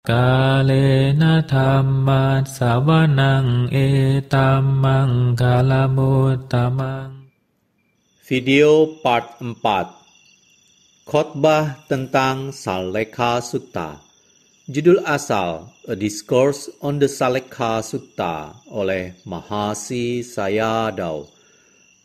Kalena dhammat sawanang etamang kalamuttamang. Video part 4. Khotbah tentang Salekha Sutta. Judul asal A Discourse on the Salekha Sutta oleh Mahasi Sayadaw.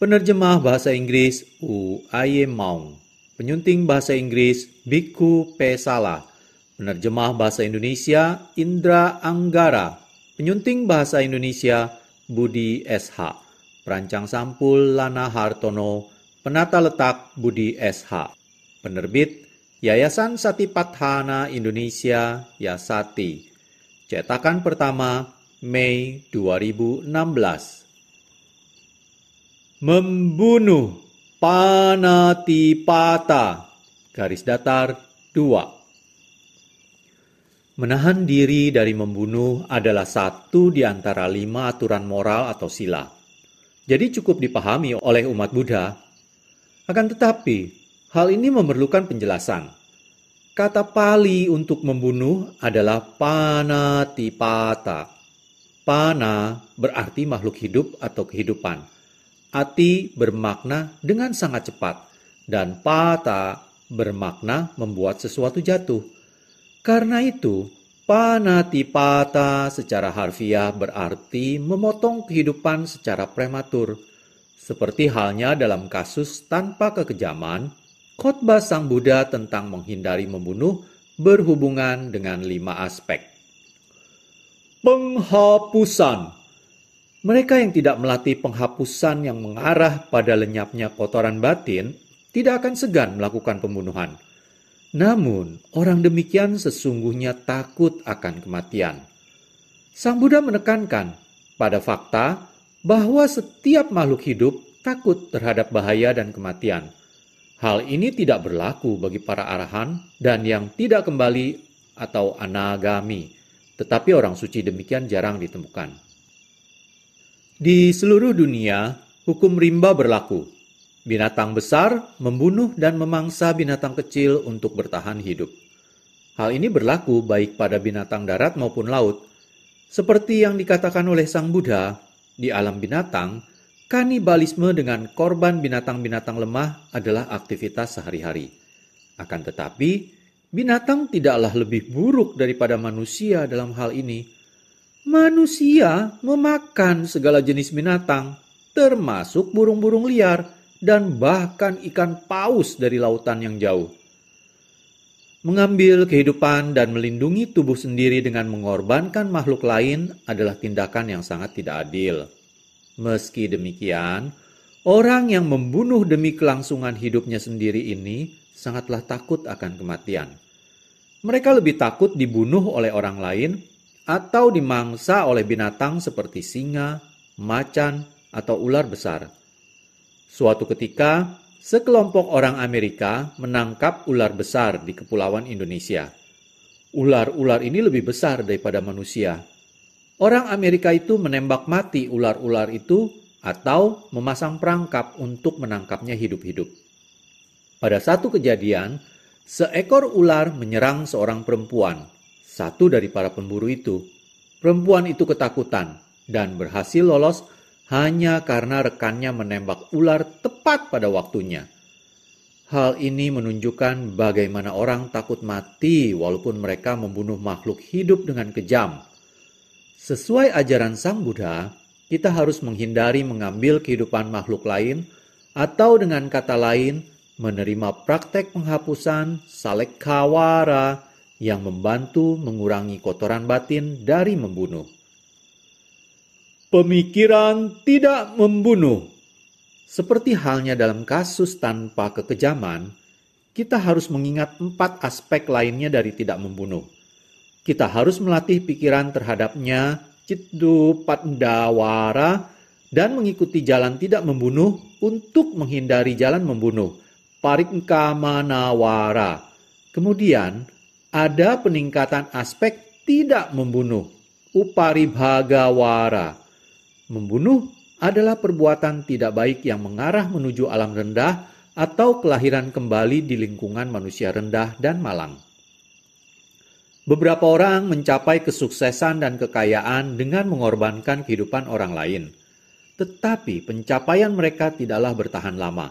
Penerjemah bahasa Inggris U. Aye Maung. Penyunting bahasa Inggris Bhikkhu Pesala. Penerjemah bahasa Indonesia Indra Anggara. Penyunting bahasa Indonesia Budi SH. Perancang sampul Lana Hartono. Penata letak Budi SH. Penerbit Yayasan Satipatthana Indonesia Yasati. Cetakan pertama Mei 2016. Membunuh Panatipata (2). Menahan diri dari membunuh adalah satu di antara 5 aturan moral atau sila. Jadi cukup dipahami oleh umat Buddha. Akan tetapi, hal ini memerlukan penjelasan. Kata Pali untuk membunuh adalah panatipata. Pana berarti makhluk hidup atau kehidupan. Ati bermakna dengan sangat cepat. Dan pata bermakna membuat sesuatu jatuh. Karena itu, panatipata secara harfiah berarti memotong kehidupan secara prematur. Seperti halnya dalam kasus tanpa kekejaman, khotbah Sang Buddha tentang menghindari membunuh berhubungan dengan 5 aspek. Penghapusan. Mereka yang tidak melatih penghapusan yang mengarah pada lenyapnya kotoran batin tidak akan segan melakukan pembunuhan. Namun, orang demikian sesungguhnya takut akan kematian. Sang Buddha menekankan pada fakta bahwa setiap makhluk hidup takut terhadap bahaya dan kematian. Hal ini tidak berlaku bagi para arahan dan yang tidak kembali atau anagami, tetapi orang suci demikian jarang ditemukan. Di seluruh dunia, hukum rimba berlaku. Binatang besar membunuh dan memangsa binatang kecil untuk bertahan hidup. Hal ini berlaku baik pada binatang darat maupun laut. Seperti yang dikatakan oleh Sang Buddha, di alam binatang, kanibalisme dengan korban binatang-binatang lemah adalah aktivitas sehari-hari. Akan tetapi, binatang tidaklah lebih buruk daripada manusia dalam hal ini. Manusia memakan segala jenis binatang, termasuk burung-burung liar, dan bahkan ikan paus dari lautan yang jauh. Mengambil kehidupan dan melindungi tubuh sendiri dengan mengorbankan makhluk lain adalah tindakan yang sangat tidak adil. Meski demikian, orang yang membunuh demi kelangsungan hidupnya sendiri ini sangatlah takut akan kematian. Mereka lebih takut dibunuh oleh orang lain atau dimangsa oleh binatang seperti singa, macan, atau ular besar. Suatu ketika, sekelompok orang Amerika menangkap ular besar di Kepulauan Indonesia. Ular-ular ini lebih besar daripada manusia. Orang Amerika itu menembak mati ular-ular itu atau memasang perangkap untuk menangkapnya hidup-hidup. Pada satu kejadian, seekor ular menyerang seorang perempuan, satu dari para pemburu itu. Perempuan itu ketakutan dan berhasil lolos hanya karena rekannya menembak ular tepat pada waktunya. Hal ini menunjukkan bagaimana orang takut mati walaupun mereka membunuh makhluk hidup dengan kejam. Sesuai ajaran Sang Buddha, kita harus menghindari mengambil kehidupan makhluk lain atau dengan kata lain, menerima praktek penghapusan Salekkawara yang membantu mengurangi kotoran batin dari membunuh. Pemikiran tidak membunuh. Seperti halnya dalam kasus tanpa kekejaman, kita harus mengingat 4 aspek lainnya dari tidak membunuh. Kita harus melatih pikiran terhadapnya, Cittupandawara, dan mengikuti jalan tidak membunuh untuk menghindari jalan membunuh, Parikkamanawara. Kemudian, ada peningkatan aspek tidak membunuh, Uparibhagawara. Membunuh adalah perbuatan tidak baik yang mengarah menuju alam rendah atau kelahiran kembali di lingkungan manusia rendah dan malang. Beberapa orang mencapai kesuksesan dan kekayaan dengan mengorbankan kehidupan orang lain. Tetapi pencapaian mereka tidaklah bertahan lama.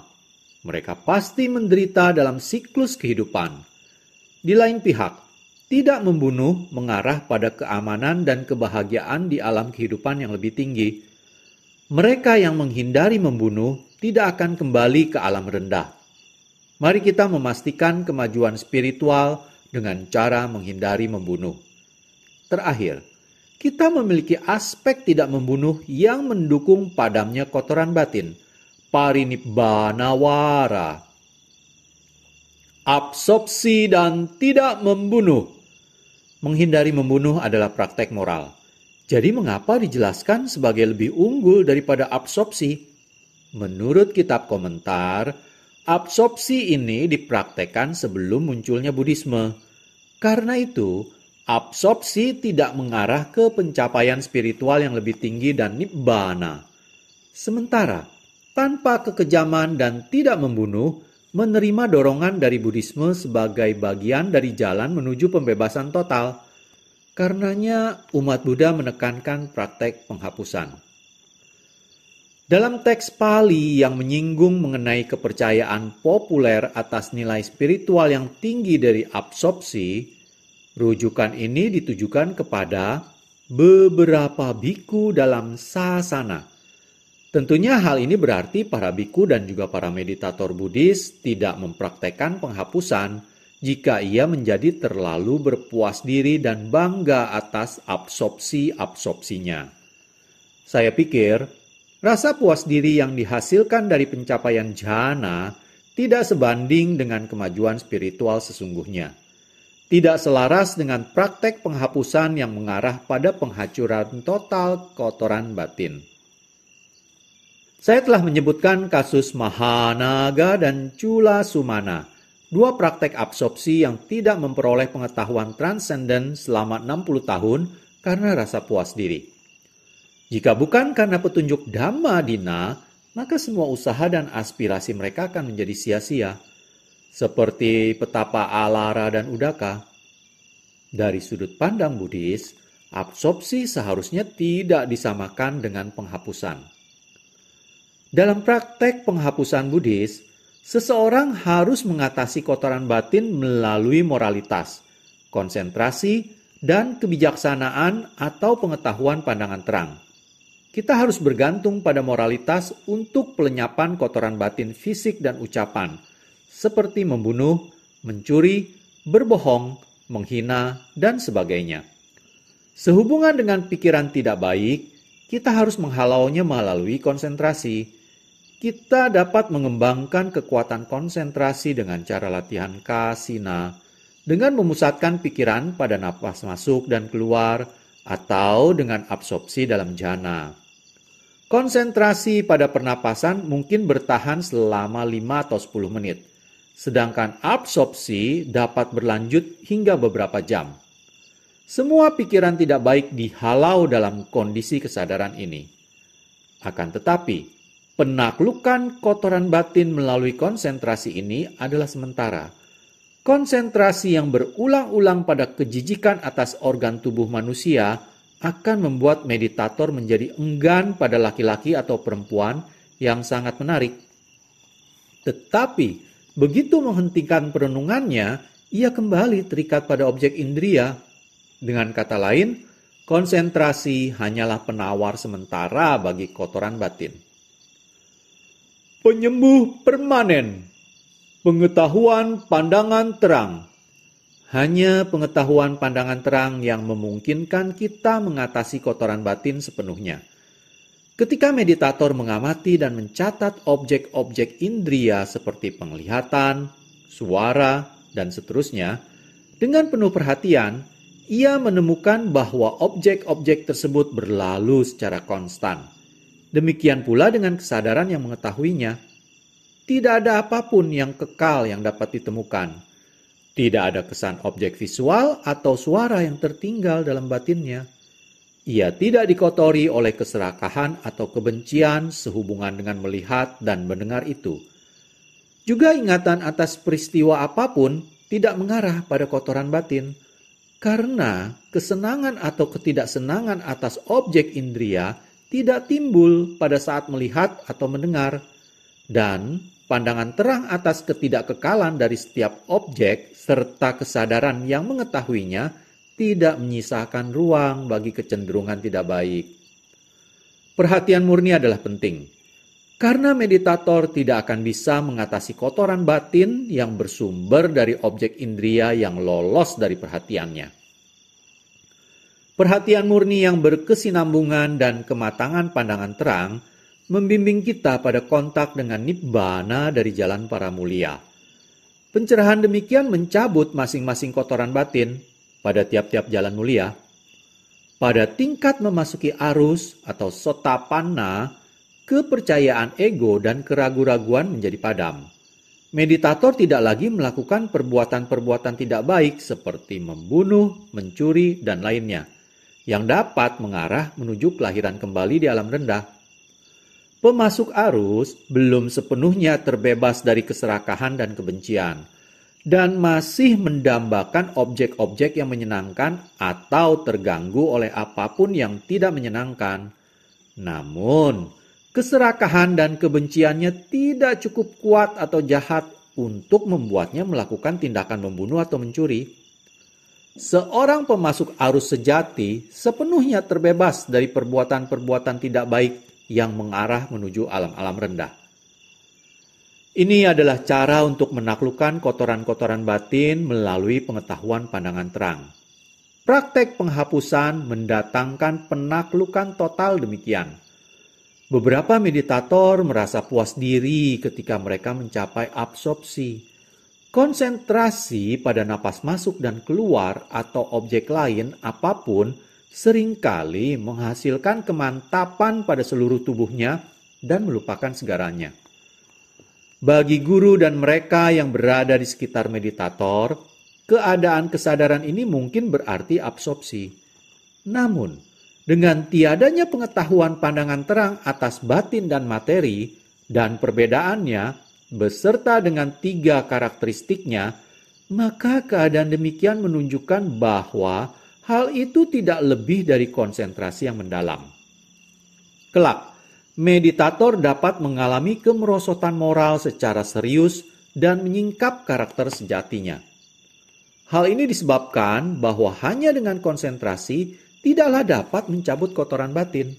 Mereka pasti menderita dalam siklus kehidupan. Di lain pihak, tidak membunuh mengarah pada keamanan dan kebahagiaan di alam kehidupan yang lebih tinggi. Mereka yang menghindari membunuh tidak akan kembali ke alam rendah. Mari kita memastikan kemajuan spiritual dengan cara menghindari membunuh. Terakhir, kita memiliki aspek tidak membunuh yang mendukung padamnya kotoran batin. Parinibbana wara. Absorpsi dan tidak membunuh. Menghindari membunuh adalah praktek moral. Jadi mengapa dijelaskan sebagai lebih unggul daripada absorpsi? Menurut kitab komentar, absorpsi ini dipraktekkan sebelum munculnya Buddhisme. Karena itu, absorpsi tidak mengarah ke pencapaian spiritual yang lebih tinggi dan nibbana. Sementara, tanpa kekejaman dan tidak membunuh, menerima dorongan dari Buddhisme sebagai bagian dari jalan menuju pembebasan total. Karenanya, umat Buddha menekankan praktek penghapusan. Dalam teks Pali yang menyinggung mengenai kepercayaan populer atas nilai spiritual yang tinggi dari absorpsi, rujukan ini ditujukan kepada beberapa biku dalam sasana. Tentunya hal ini berarti para biku dan juga para meditator Buddhis tidak mempraktekkan penghapusan jika ia menjadi terlalu berpuas diri dan bangga atas absorpsi-absorpsinya. Saya pikir, rasa puas diri yang dihasilkan dari pencapaian jhana tidak sebanding dengan kemajuan spiritual sesungguhnya. Tidak selaras dengan praktek penghapusan yang mengarah pada penghancuran total kotoran batin. Saya telah menyebutkan kasus Mahanaga dan Cula Sumana, dua praktek absorpsi yang tidak memperoleh pengetahuan transenden selama 60 tahun karena rasa puas diri. Jika bukan karena petunjuk Dhamma Dina, maka semua usaha dan aspirasi mereka akan menjadi sia-sia. Seperti petapa Alara dan Udaka. Dari sudut pandang Buddhis, absorpsi seharusnya tidak disamakan dengan penghapusan. Dalam praktek penghapusan Buddhis, seseorang harus mengatasi kotoran batin melalui moralitas, konsentrasi, dan kebijaksanaan atau pengetahuan pandangan terang. Kita harus bergantung pada moralitas untuk pelenyapan kotoran batin fisik dan ucapan, seperti membunuh, mencuri, berbohong, menghina, dan sebagainya. Sehubungan dengan pikiran tidak baik, kita harus menghalaunya melalui konsentrasi. Kita dapat mengembangkan kekuatan konsentrasi dengan cara latihan kasina, dengan memusatkan pikiran pada napas masuk dan keluar, atau dengan absorpsi dalam jhana. Konsentrasi pada pernapasan mungkin bertahan selama 5 atau 10 menit, sedangkan absorpsi dapat berlanjut hingga beberapa jam. Semua pikiran tidak baik dihalau dalam kondisi kesadaran ini. Akan tetapi, penaklukan kotoran batin melalui konsentrasi ini adalah sementara. Konsentrasi yang berulang-ulang pada kejijikan atas organ tubuh manusia akan membuat meditator menjadi enggan pada laki-laki atau perempuan yang sangat menarik. Tetapi, begitu menghentikan perenungannya, ia kembali terikat pada objek indria. Dengan kata lain, konsentrasi hanyalah penawar sementara bagi kotoran batin. Penyembuh permanen. Pengetahuan pandangan terang. Hanya pengetahuan pandangan terang yang memungkinkan kita mengatasi kotoran batin sepenuhnya. Ketika meditator mengamati dan mencatat objek-objek indria seperti penglihatan, suara, dan seterusnya, dengan penuh perhatian, ia menemukan bahwa objek-objek tersebut berlalu secara konstan. Demikian pula dengan kesadaran yang mengetahuinya. Tidak ada apapun yang kekal yang dapat ditemukan. Tidak ada kesan objek visual atau suara yang tertinggal dalam batinnya. Ia tidak dikotori oleh keserakahan atau kebencian sehubungan dengan melihat dan mendengar itu. Juga ingatan atas peristiwa apapun tidak mengarah pada kotoran batin. Karena kesenangan atau ketidaksenangan atas objek indria tidak timbul pada saat melihat atau mendengar. Dan pandangan terang atas ketidakkekalan dari setiap objek serta kesadaran yang mengetahuinya tidak menyisakan ruang bagi kecenderungan tidak baik. Perhatian murni adalah penting, karena meditator tidak akan bisa mengatasi kotoran batin yang bersumber dari objek indria yang lolos dari perhatiannya. Perhatian murni yang berkesinambungan dan kematangan pandangan terang membimbing kita pada kontak dengan nibbana dari jalan para mulia. Pencerahan demikian mencabut masing-masing kotoran batin pada tiap-tiap jalan mulia. Pada tingkat memasuki arus atau sotapanna, kepercayaan ego dan keraguan-raguan menjadi padam. Meditator tidak lagi melakukan perbuatan-perbuatan tidak baik seperti membunuh, mencuri, dan lainnya, yang dapat mengarah menuju kelahiran kembali di alam rendah. Pemasuk arus belum sepenuhnya terbebas dari keserakahan dan kebencian, dan masih mendambakan objek-objek yang menyenangkan atau terganggu oleh apapun yang tidak menyenangkan. Namun, keserakahan dan kebenciannya tidak cukup kuat atau jahat untuk membuatnya melakukan tindakan membunuh atau mencuri. Seorang pemasuk arus sejati sepenuhnya terbebas dari perbuatan-perbuatan tidak baik yang mengarah menuju alam-alam rendah. Ini adalah cara untuk menaklukkan kotoran-kotoran batin melalui pengetahuan pandangan terang. Praktek penghapusan mendatangkan penaklukan total demikian. Beberapa meditator merasa puas diri ketika mereka mencapai absorpsi. Konsentrasi pada napas masuk dan keluar atau objek lain apapun seringkali menghasilkan kemantapan pada seluruh tubuhnya dan melupakan segaranya. Bagi guru dan mereka yang berada di sekitar meditator, keadaan kesadaran ini mungkin berarti absorpsi. Namun, dengan tiadanya pengetahuan pandangan terang atas batin dan materi, dan perbedaannya beserta dengan 3 karakteristiknya, maka keadaan demikian menunjukkan bahwa hal itu tidak lebih dari konsentrasi yang mendalam. Kelak, meditator dapat mengalami kemerosotan moral secara serius dan menyingkap karakter sejatinya. Hal ini disebabkan bahwa hanya dengan konsentrasi tidaklah dapat mencabut kotoran batin.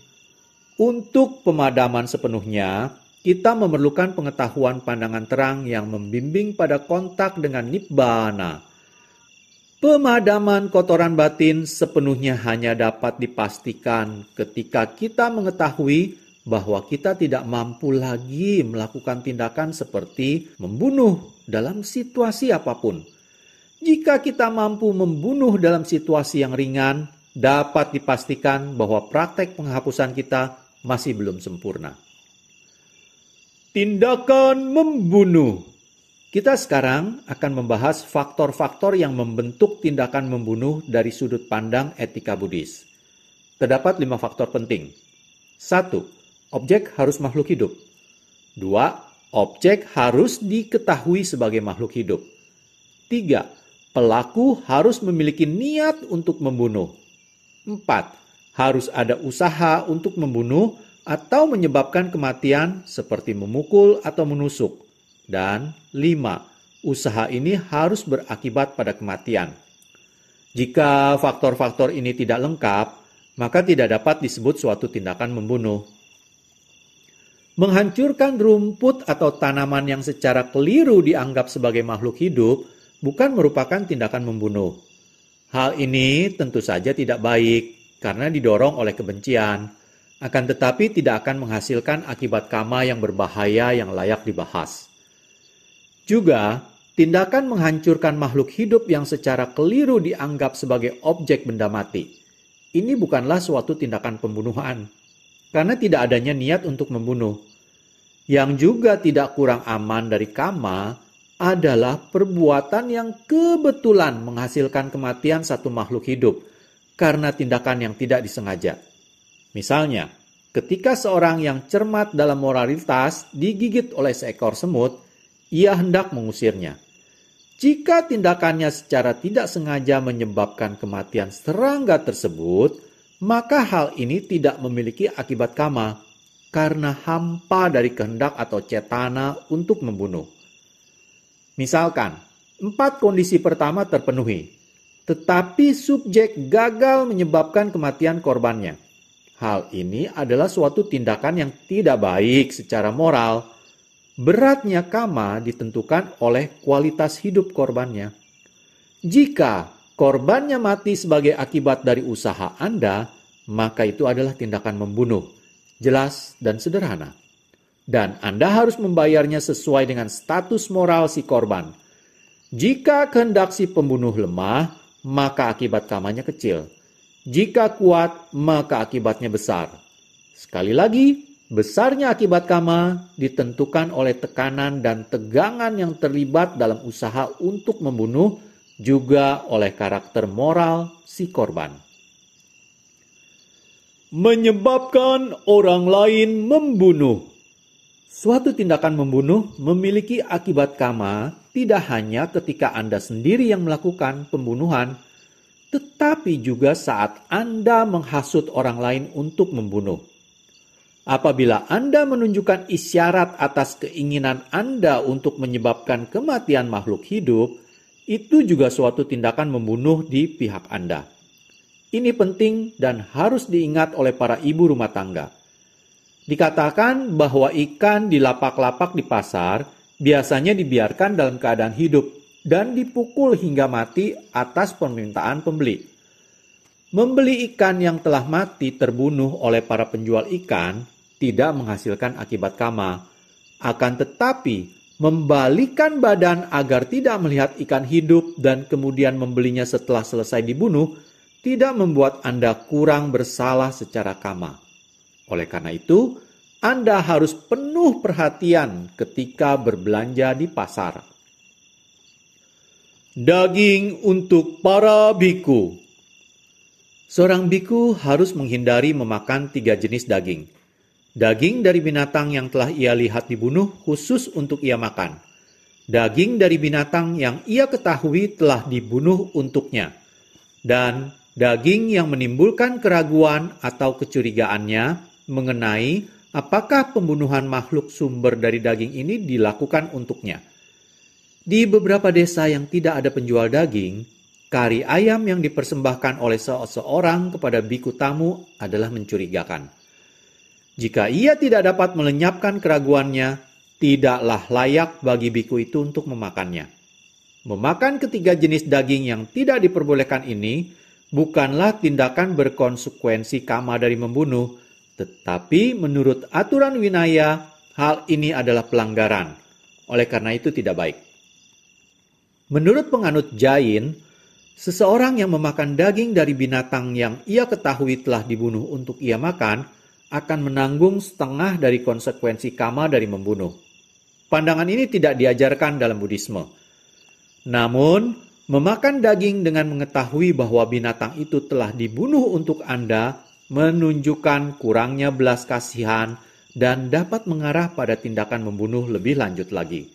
Untuk pemadaman sepenuhnya, kita memerlukan pengetahuan pandangan terang yang membimbing pada kontak dengan nibbana. Pemadaman kotoran batin sepenuhnya hanya dapat dipastikan ketika kita mengetahui bahwa kita tidak mampu lagi melakukan tindakan seperti membunuh dalam situasi apapun. Jika kita mampu membunuh dalam situasi yang ringan, dapat dipastikan bahwa praktek penghapusan kita masih belum sempurna. Tindakan membunuh. Kita sekarang akan membahas faktor-faktor yang membentuk tindakan membunuh dari sudut pandang etika Buddhis. Terdapat 5 faktor penting. 1. Objek harus makhluk hidup. 2. Objek harus diketahui sebagai makhluk hidup. 3. Pelaku harus memiliki niat untuk membunuh. 4. Harus ada usaha untuk membunuh atau menyebabkan kematian seperti memukul atau menusuk. Dan 5. Usaha ini harus berakibat pada kematian. Jika faktor-faktor ini tidak lengkap, maka tidak dapat disebut suatu tindakan membunuh. Menghancurkan rumput atau tanaman yang secara keliru dianggap sebagai makhluk hidup bukan merupakan tindakan membunuh. Hal ini tentu saja tidak baik karena didorong oleh kebencian, akan tetapi tidak akan menghasilkan akibat karma yang berbahaya yang layak dibahas. Juga, tindakan menghancurkan makhluk hidup yang secara keliru dianggap sebagai objek benda mati. Ini bukanlah suatu tindakan pembunuhan, karena tidak adanya niat untuk membunuh. Yang juga tidak kurang aman dari karma adalah perbuatan yang kebetulan menghasilkan kematian satu makhluk hidup karena tindakan yang tidak disengaja. Misalnya, ketika seorang yang cermat dalam moralitas digigit oleh seekor semut, ia hendak mengusirnya. Jika tindakannya secara tidak sengaja menyebabkan kematian serangga tersebut, maka hal ini tidak memiliki akibat kama, karena hampa dari kehendak atau cetana untuk membunuh. Misalkan, 4 kondisi pertama terpenuhi, tetapi subjek gagal menyebabkan kematian korbannya. Hal ini adalah suatu tindakan yang tidak baik secara moral. Beratnya kama ditentukan oleh kualitas hidup korbannya. Jika korbannya mati sebagai akibat dari usaha Anda, maka itu adalah tindakan membunuh. Jelas dan sederhana. Dan Anda harus membayarnya sesuai dengan status moral si korban. Jika kehendak si pembunuh lemah, maka akibat kamanya kecil. Jika kuat, maka akibatnya besar. Sekali lagi, besarnya akibat kama ditentukan oleh tekanan dan tegangan yang terlibat dalam usaha untuk membunuh, juga oleh karakter moral si korban. Menyebabkan orang lain membunuh. Suatu tindakan membunuh memiliki akibat kama tidak hanya ketika Anda sendiri yang melakukan pembunuhan, tetapi juga saat Anda menghasut orang lain untuk membunuh. Apabila Anda menunjukkan isyarat atas keinginan Anda untuk menyebabkan kematian makhluk hidup, itu juga suatu tindakan membunuh di pihak Anda. Ini penting dan harus diingat oleh para ibu rumah tangga. Dikatakan bahwa ikan di lapak-lapak di pasar biasanya dibiarkan dalam keadaan hidup dan dipukul hingga mati atas permintaan pembeli. Membeli ikan yang telah mati terbunuh oleh para penjual ikan tidak menghasilkan akibat kama. Akan tetapi, membalikan badan agar tidak melihat ikan hidup dan kemudian membelinya setelah selesai dibunuh, tidak membuat Anda kurang bersalah secara kama. Oleh karena itu, Anda harus penuh perhatian ketika berbelanja di pasar. Daging untuk para biku. Seorang biku harus menghindari memakan 3 jenis daging. Daging dari binatang yang telah ia lihat dibunuh khusus untuk ia makan. Daging dari binatang yang ia ketahui telah dibunuh untuknya. Dan daging yang menimbulkan keraguan atau kecurigaannya mengenai apakah pembunuhan makhluk sumber dari daging ini dilakukan untuknya. Di beberapa desa yang tidak ada penjual daging, kari ayam yang dipersembahkan oleh seseorang kepada biku tamu adalah mencurigakan. Jika ia tidak dapat melenyapkan keraguannya, tidaklah layak bagi biku itu untuk memakannya. Memakan 3 jenis daging yang tidak diperbolehkan ini bukanlah tindakan berkonsekuensi kama dari membunuh, tetapi menurut aturan winaya, hal ini adalah pelanggaran. Oleh karena itu tidak baik. Menurut penganut Jain, seseorang yang memakan daging dari binatang yang ia ketahui telah dibunuh untuk ia makan, akan menanggung setengah dari konsekuensi kama dari membunuh. Pandangan ini tidak diajarkan dalam Buddhisme. Namun, memakan daging dengan mengetahui bahwa binatang itu telah dibunuh untuk Anda menunjukkan kurangnya belas kasihan dan dapat mengarah pada tindakan membunuh lebih lanjut lagi.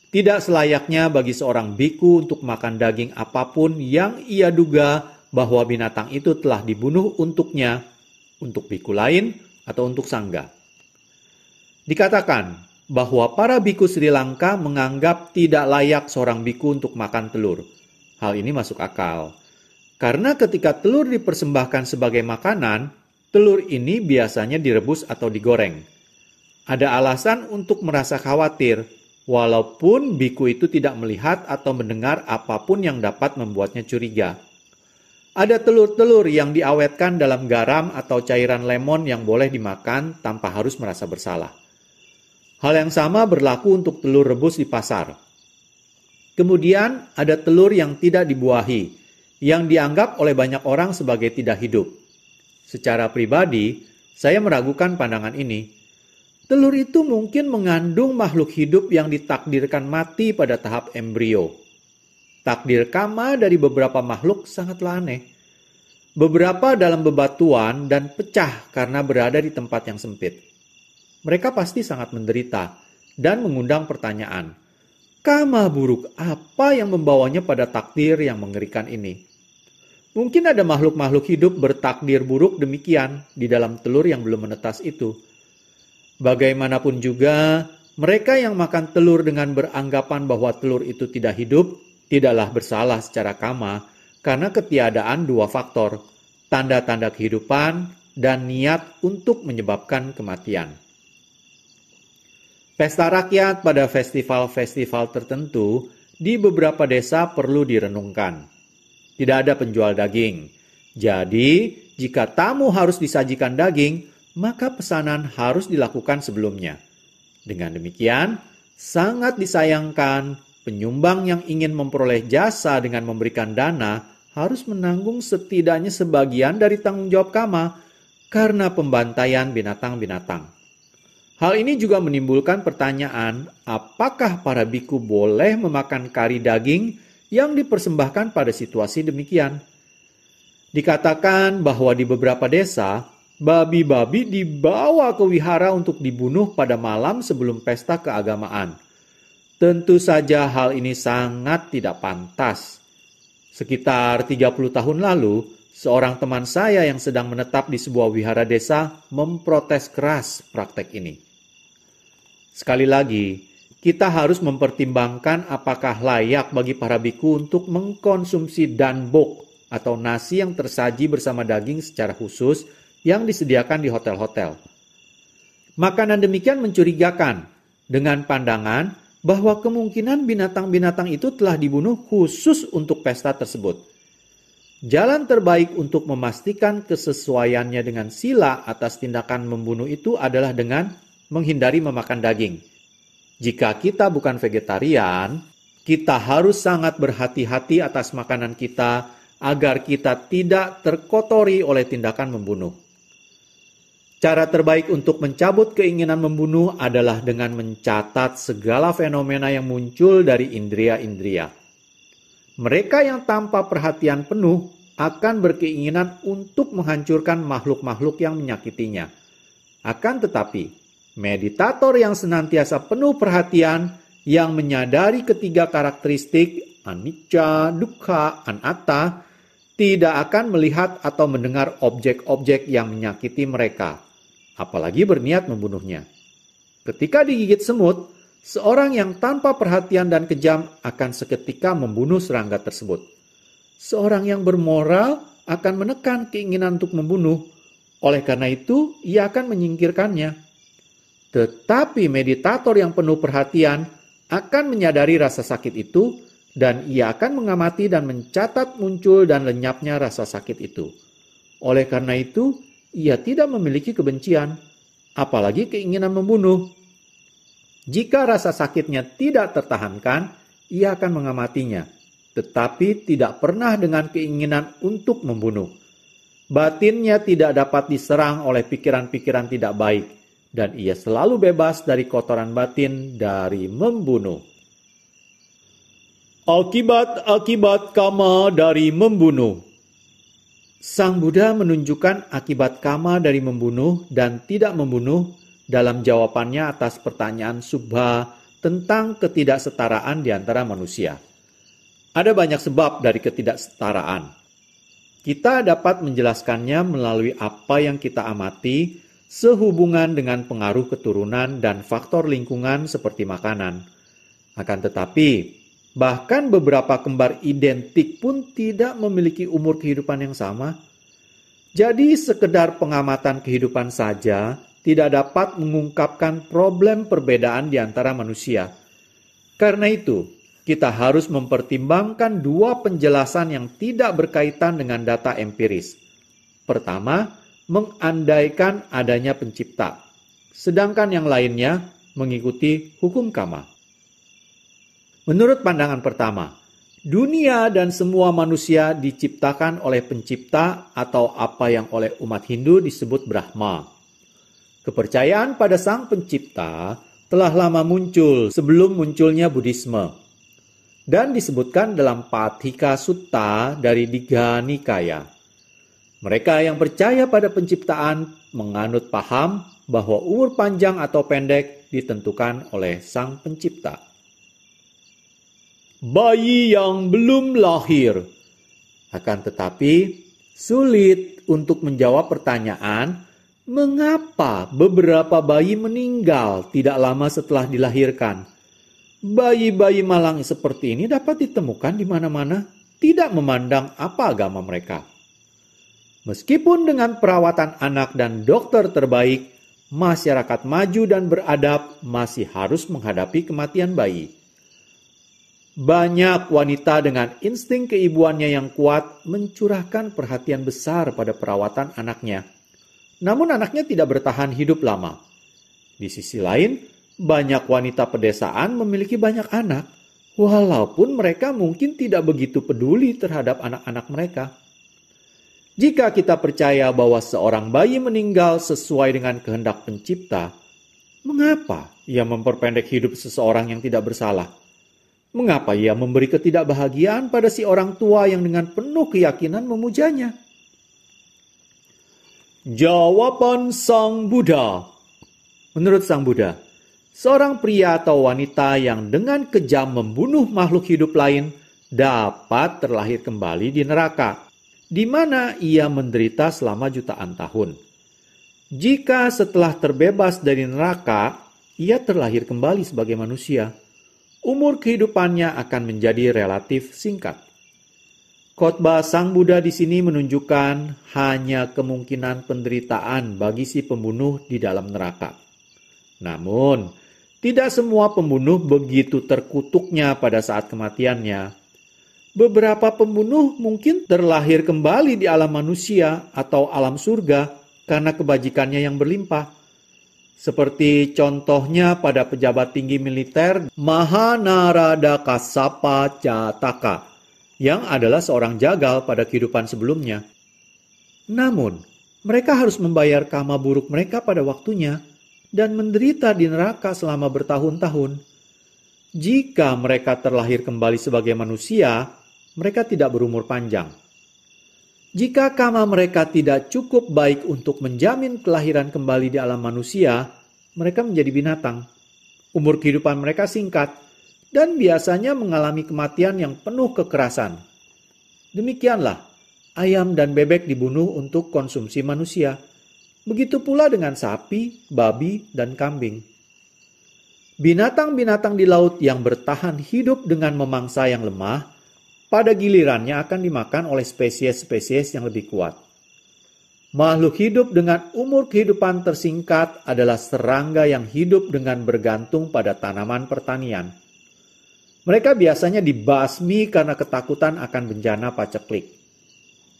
Tidak selayaknya bagi seorang biku untuk makan daging apapun yang ia duga bahwa binatang itu telah dibunuh untuknya, untuk biku lain, atau untuk sangga. Dikatakan bahwa para biku Sri Lanka menganggap tidak layak seorang biku untuk makan telur. Hal ini masuk akal. Karena ketika telur dipersembahkan sebagai makanan, telur ini biasanya direbus atau digoreng. Ada alasan untuk merasa khawatir, walaupun biku itu tidak melihat atau mendengar apapun yang dapat membuatnya curiga. Ada telur-telur yang diawetkan dalam garam atau cairan lemon yang boleh dimakan tanpa harus merasa bersalah. Hal yang sama berlaku untuk telur rebus di pasar. Kemudian ada telur yang tidak dibuahi, yang dianggap oleh banyak orang sebagai tidak hidup. Secara pribadi, saya meragukan pandangan ini. Telur itu mungkin mengandung makhluk hidup yang ditakdirkan mati pada tahap embrio. Takdir kama dari beberapa makhluk sangatlah aneh. Beberapa dalam bebatuan dan pecah karena berada di tempat yang sempit. Mereka pasti sangat menderita dan mengundang pertanyaan. Kama buruk apa yang membawanya pada takdir yang mengerikan ini? Mungkin ada makhluk-makhluk hidup bertakdir buruk demikian di dalam telur yang belum menetas itu. Bagaimanapun juga, mereka yang makan telur dengan beranggapan bahwa telur itu tidak hidup, tidaklah bersalah secara kama karena ketiadaan dua faktor, tanda-tanda kehidupan dan niat untuk menyebabkan kematian. Pesta rakyat pada festival-festival tertentu di beberapa desa perlu direnungkan. Tidak ada penjual daging. Jadi, jika tamu harus disajikan daging, maka pesanan harus dilakukan sebelumnya. Dengan demikian, sangat disayangkan penyumbang yang ingin memperoleh jasa dengan memberikan dana harus menanggung setidaknya sebagian dari tanggung jawab kama karena pembantaian binatang-binatang. Hal ini juga menimbulkan pertanyaan, apakah para biku boleh memakan kari daging yang dipersembahkan pada situasi demikian? Dikatakan bahwa di beberapa desa, babi-babi dibawa ke wihara untuk dibunuh pada malam sebelum pesta keagamaan. Tentu saja hal ini sangat tidak pantas. Sekitar 30 tahun lalu, seorang teman saya yang sedang menetap di sebuah wihara desa memprotes keras praktek ini. Sekali lagi, kita harus mempertimbangkan apakah layak bagi para biku untuk mengkonsumsi danbok atau nasi yang tersaji bersama daging secara khusus yang disediakan di hotel-hotel. Makanan demikian mencurigakan dengan pandangan bahwa kemungkinan binatang-binatang itu telah dibunuh khusus untuk pesta tersebut. Jalan terbaik untuk memastikan kesesuaiannya dengan sila atas tindakan membunuh itu adalah dengan menghindari memakan daging. Jika kita bukan vegetarian, kita harus sangat berhati-hati atas makanan kita agar kita tidak terkotori oleh tindakan membunuh. Cara terbaik untuk mencabut keinginan membunuh adalah dengan mencatat segala fenomena yang muncul dari indria-indria. Mereka yang tanpa perhatian penuh akan berkeinginan untuk menghancurkan makhluk-makhluk yang menyakitinya. Akan tetapi, meditator yang senantiasa penuh perhatian, yang menyadari ketiga karakteristik anicca, dukkha, anatta, tidak akan melihat atau mendengar objek-objek yang menyakiti mereka, apalagi berniat membunuhnya. Ketika digigit semut, seorang yang tanpa perhatian dan kejam akan seketika membunuh serangga tersebut. Seorang yang bermoral akan menekan keinginan untuk membunuh, oleh karena itu ia akan menyingkirkannya. Tetapi meditator yang penuh perhatian akan menyadari rasa sakit itu dan ia akan mengamati dan mencatat muncul dan lenyapnya rasa sakit itu. Oleh karena itu, ia tidak memiliki kebencian, apalagi keinginan membunuh. Jika rasa sakitnya tidak tertahankan, ia akan mengamatinya, tetapi tidak pernah dengan keinginan untuk membunuh. Batinnya tidak dapat diserang oleh pikiran-pikiran tidak baik, dan ia selalu bebas dari kotoran batin dari membunuh. Akibat-akibat kama dari membunuh. Sang Buddha menunjukkan akibat kama dari membunuh dan tidak membunuh dalam jawabannya atas pertanyaan Subha tentang ketidaksetaraan di antara manusia. Ada banyak sebab dari ketidaksetaraan. Kita dapat menjelaskannya melalui apa yang kita amati sehubungan dengan pengaruh keturunan dan faktor lingkungan seperti makanan. Akan tetapi, bahkan beberapa kembar identik pun tidak memiliki umur kehidupan yang sama. Jadi sekedar pengamatan kehidupan saja tidak dapat mengungkapkan problem perbedaan di antara manusia. Karena itu, kita harus mempertimbangkan dua penjelasan yang tidak berkaitan dengan data empiris. Pertama, mengandaikan adanya pencipta, sedangkan yang lainnya mengikuti hukum kama. Menurut pandangan pertama, dunia dan semua manusia diciptakan oleh pencipta atau apa yang oleh umat Hindu disebut Brahma. Kepercayaan pada sang pencipta telah lama muncul sebelum munculnya Buddhisme dan disebutkan dalam Pathika Sutta dari Digha Nikaya. Mereka yang percaya pada penciptaan menganut paham bahwa umur panjang atau pendek ditentukan oleh sang pencipta. bayi yang belum lahir. Akan tetapi, sulit untuk menjawab pertanyaan, mengapa beberapa bayi meninggal tidak lama setelah dilahirkan? Bayi-bayi malang seperti ini dapat ditemukan di mana-mana, tidak memandang apa agama mereka. Meskipun dengan perawatan anak dan dokter terbaik, masyarakat maju dan beradab masih harus menghadapi kematian bayi. Banyak wanita dengan insting keibuannya yang kuat mencurahkan perhatian besar pada perawatan anaknya. Namun anaknya tidak bertahan hidup lama. Di sisi lain, banyak wanita pedesaan memiliki banyak anak, walaupun mereka mungkin tidak begitu peduli terhadap anak-anak mereka. Jika kita percaya bahwa seorang bayi meninggal sesuai dengan kehendak pencipta, mengapa ia memperpendek hidup seseorang yang tidak bersalah? Mengapa ia memberi ketidakbahagiaan pada si orang tua yang dengan penuh keyakinan memujanya? Jawaban Sang Buddha. Menurut Sang Buddha, seorang pria atau wanita yang dengan kejam membunuh makhluk hidup lain dapat terlahir kembali di neraka, di mana ia menderita selama jutaan tahun. Jika setelah terbebas dari neraka, ia terlahir kembali sebagai manusia, umur kehidupannya akan menjadi relatif singkat. Khotbah Sang Buddha di sini menunjukkan hanya kemungkinan penderitaan bagi si pembunuh di dalam neraka. Namun, tidak semua pembunuh begitu terkutuknya pada saat kematiannya. Beberapa pembunuh mungkin terlahir kembali di alam manusia atau alam surga karena kebajikannya yang berlimpah. Seperti contohnya pada pejabat tinggi militer Mahanarada Kassapa Jataka yang adalah seorang jagal pada kehidupan sebelumnya. Namun, mereka harus membayar karma buruk mereka pada waktunya dan menderita di neraka selama bertahun-tahun. Jika mereka terlahir kembali sebagai manusia, mereka tidak berumur panjang. Jika karma mereka tidak cukup baik untuk menjamin kelahiran kembali di alam manusia, mereka menjadi binatang. Umur kehidupan mereka singkat dan biasanya mengalami kematian yang penuh kekerasan. Demikianlah, ayam dan bebek dibunuh untuk konsumsi manusia. Begitu pula dengan sapi, babi, dan kambing. Binatang-binatang di laut yang bertahan hidup dengan memangsa yang lemah, pada gilirannya akan dimakan oleh spesies-spesies yang lebih kuat. Makhluk hidup dengan umur kehidupan tersingkat adalah serangga yang hidup dengan bergantung pada tanaman pertanian. Mereka biasanya dibasmi karena ketakutan akan bencana paceklik.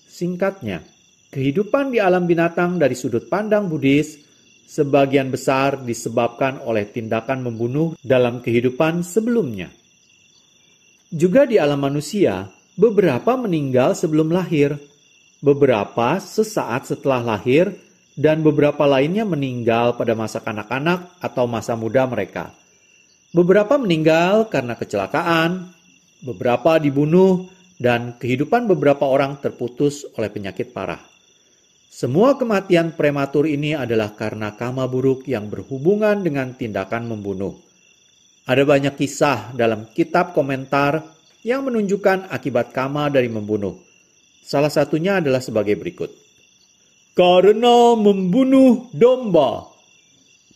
Singkatnya, kehidupan di alam binatang dari sudut pandang Buddhis sebagian besar disebabkan oleh tindakan membunuh dalam kehidupan sebelumnya. Juga di alam manusia, beberapa meninggal sebelum lahir, beberapa sesaat setelah lahir, dan beberapa lainnya meninggal pada masa kanak-kanak atau masa muda mereka. Beberapa meninggal karena kecelakaan, beberapa dibunuh, dan kehidupan beberapa orang terputus oleh penyakit parah. Semua kematian prematur ini adalah karena karma buruk yang berhubungan dengan tindakan membunuh. Ada banyak kisah dalam kitab komentar yang menunjukkan akibat karma dari membunuh. Salah satunya adalah sebagai berikut. Karena membunuh domba.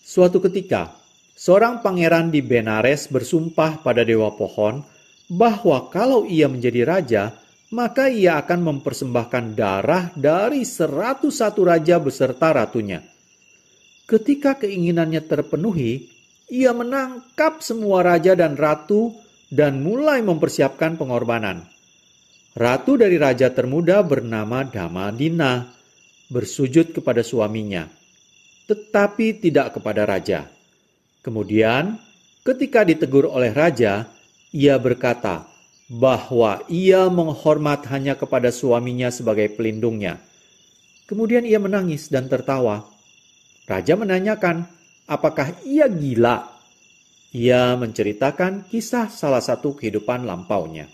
Suatu ketika, seorang pangeran di Benares bersumpah pada Dewa Pohon bahwa kalau ia menjadi raja, maka ia akan mempersembahkan darah dari 101 raja beserta ratunya. Ketika keinginannya terpenuhi, ia menangkap semua raja dan ratu dan mulai mempersiapkan pengorbanan. Ratu dari raja termuda bernama Damadina bersujud kepada suaminya, tetapi tidak kepada raja. Kemudian, ketika ditegur oleh raja, ia berkata bahwa ia menghormat hanya kepada suaminya sebagai pelindungnya. Kemudian ia menangis dan tertawa. Raja menanyakan, apakah ia gila? Ia menceritakan kisah salah satu kehidupan lampaunya.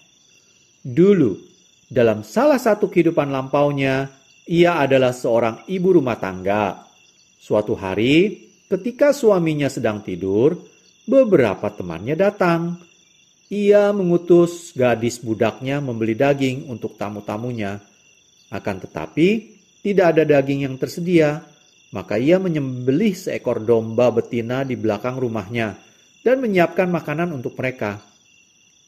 Dulu, dalam salah satu kehidupan lampaunya, ia adalah seorang ibu rumah tangga. Suatu hari, ketika suaminya sedang tidur, beberapa temannya datang. ia mengutus gadis budaknya membeli daging untuk tamu-tamunya. Akan tetapi, tidak ada daging yang tersedia, maka ia menyembelih seekor domba betina di belakang rumahnya dan menyiapkan makanan untuk mereka.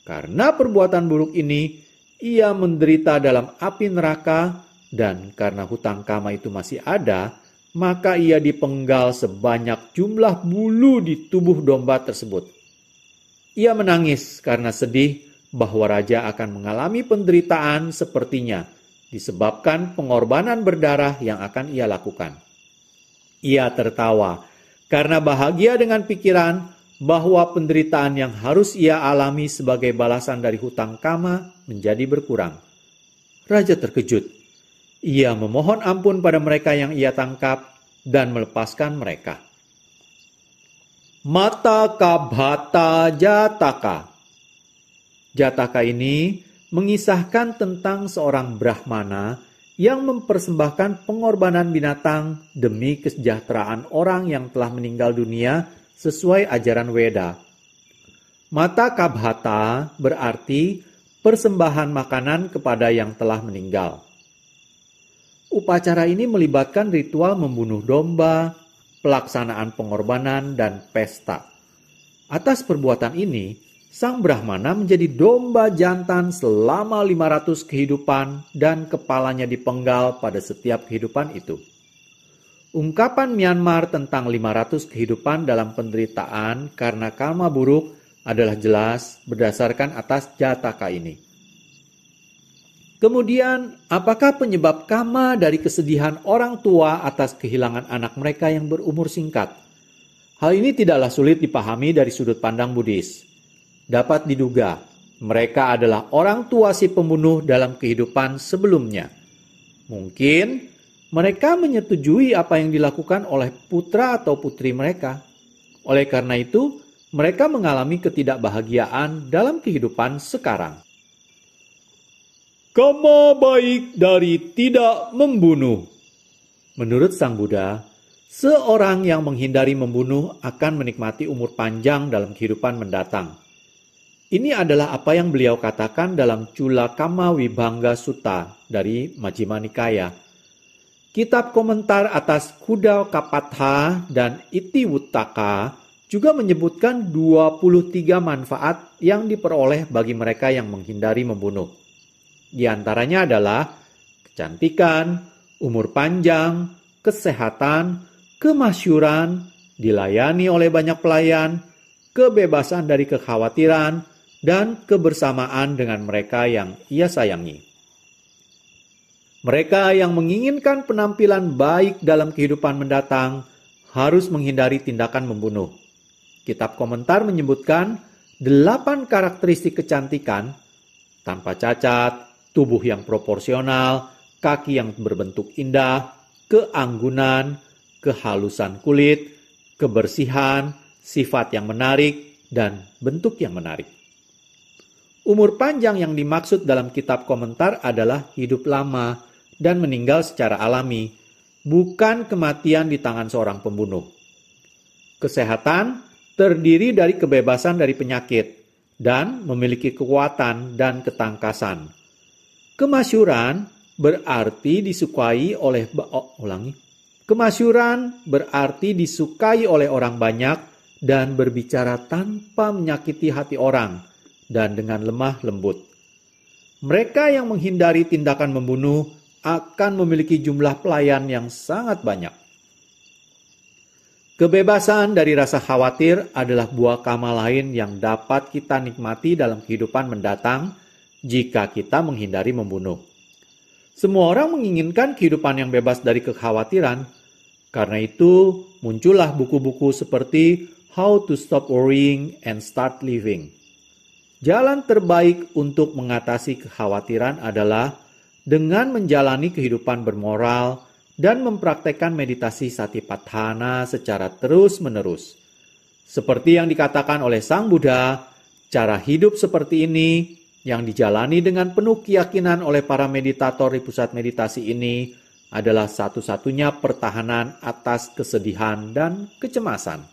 Karena perbuatan buruk ini, ia menderita dalam api neraka, dan karena hutang kama itu masih ada, maka ia dipenggal sebanyak jumlah bulu di tubuh domba tersebut. Ia menangis karena sedih bahwa raja akan mengalami penderitaan sepertinya disebabkan pengorbanan berdarah yang akan ia lakukan. Ia tertawa karena bahagia dengan pikiran bahwa penderitaan yang harus ia alami sebagai balasan dari hutang kama menjadi berkurang. Raja terkejut. Ia memohon ampun pada mereka yang ia tangkap dan melepaskan mereka. Mata Kabhata Jataka. Jataka ini mengisahkan tentang seorang Brahmana yang mempersembahkan pengorbanan binatang demi kesejahteraan orang yang telah meninggal dunia sesuai ajaran Weda. Mata Kabhata berarti persembahan makanan kepada yang telah meninggal. Upacara ini melibatkan ritual membunuh domba, pelaksanaan pengorbanan, dan pesta. Atas perbuatan ini, sang Brahmana menjadi domba jantan selama 500 kehidupan dan kepalanya dipenggal pada setiap kehidupan itu. Ungkapan Myanmar tentang 500 kehidupan dalam penderitaan karena karma buruk adalah jelas berdasarkan atas Jataka ini. Kemudian, apakah penyebab karma dari kesedihan orang tua atas kehilangan anak mereka yang berumur singkat? Hal ini tidaklah sulit dipahami dari sudut pandang Buddhis. Dapat diduga, mereka adalah orang tua si pembunuh dalam kehidupan sebelumnya. Mungkin mereka menyetujui apa yang dilakukan oleh putra atau putri mereka. Oleh karena itu, mereka mengalami ketidakbahagiaan dalam kehidupan sekarang. Karma baik dari tidak membunuh. Menurut Sang Buddha, seorang yang menghindari membunuh akan menikmati umur panjang dalam kehidupan mendatang. Ini adalah apa yang beliau katakan dalam Cula Kamma Vibhanga Sutta dari Majjhima Nikaya. Kitab komentar atas Kuda Kapatha dan Itiwuttaka juga menyebutkan 23 manfaat yang diperoleh bagi mereka yang menghindari membunuh. Di antaranya adalah kecantikan, umur panjang, kesehatan, kemasyhuran, dilayani oleh banyak pelayan, kebebasan dari kekhawatiran, dan kebersamaan dengan mereka yang ia sayangi. Mereka yang menginginkan penampilan baik dalam kehidupan mendatang harus menghindari tindakan membunuh. Kitab komentar menyebutkan 8 karakteristik kecantikan: tanpa cacat, tubuh yang proporsional, kaki yang berbentuk indah, keanggunan, kehalusan kulit, kebersihan, sifat yang menarik, dan bentuk yang menarik. Umur panjang yang dimaksud dalam kitab komentar adalah hidup lama dan meninggal secara alami, bukan kematian di tangan seorang pembunuh. Kesehatan terdiri dari kebebasan dari penyakit dan memiliki kekuatan dan ketangkasan. Kemasyhuran berarti disukai oleh Kemasyhuran berarti disukai oleh orang banyak dan berbicara tanpa menyakiti hati orang dan dengan lemah lembut. Mereka yang menghindari tindakan membunuh akan memiliki jumlah pelayan yang sangat banyak. Kebebasan dari rasa khawatir adalah buah karma lain yang dapat kita nikmati dalam kehidupan mendatang jika kita menghindari membunuh. Semua orang menginginkan kehidupan yang bebas dari kekhawatiran. Karena itu, muncullah buku-buku seperti How to Stop Worrying and Start Living. Jalan terbaik untuk mengatasi kekhawatiran adalah dengan menjalani kehidupan bermoral dan mempraktekkan meditasi Satipatthana secara terus-menerus. Seperti yang dikatakan oleh Sang Buddha, cara hidup seperti ini yang dijalani dengan penuh keyakinan oleh para meditator di pusat meditasi ini adalah satu-satunya pertahanan atas kesedihan dan kecemasan.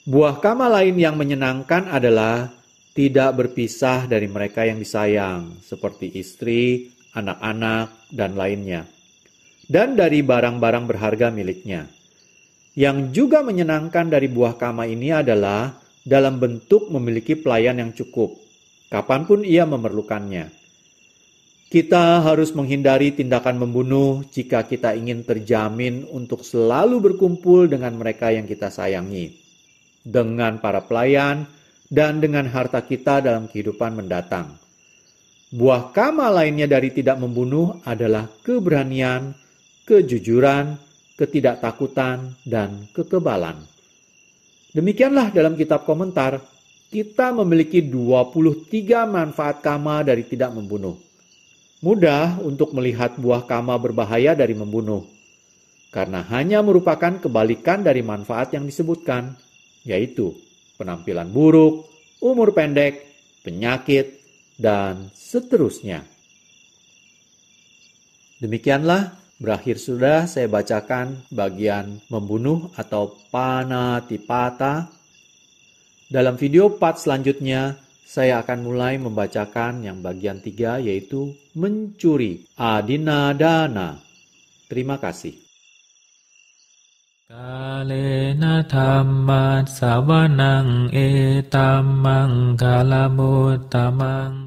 Buah karma lain yang menyenangkan adalah tidak berpisah dari mereka yang disayang, seperti istri, anak-anak, dan lainnya, dan dari barang-barang berharga miliknya. Yang juga menyenangkan dari buah kama ini adalah dalam bentuk memiliki pelayan yang cukup, kapanpun ia memerlukannya. Kita harus menghindari tindakan membunuh jika kita ingin terjamin untuk selalu berkumpul dengan mereka yang kita sayangi, dengan para pelayan, dan dengan harta kita dalam kehidupan mendatang. Buah kama lainnya dari tidak membunuh adalah keberanian, kejujuran, ketidaktakutan, dan kekebalan. Demikianlah dalam kitab komentar, kita memiliki 23 manfaat kama dari tidak membunuh. Mudah untuk melihat buah kama berbahaya dari membunuh, karena hanya merupakan kebalikan dari manfaat yang disebutkan, yaitu penampilan buruk, umur pendek, penyakit, dan seterusnya. Demikianlah berakhir sudah saya bacakan bagian membunuh atau panatipata. Dalam video part selanjutnya, saya akan mulai membacakan yang bagian 3, yaitu mencuri, adinadana. Terima kasih. Kalena dhammat savanang etamang kalamuttamang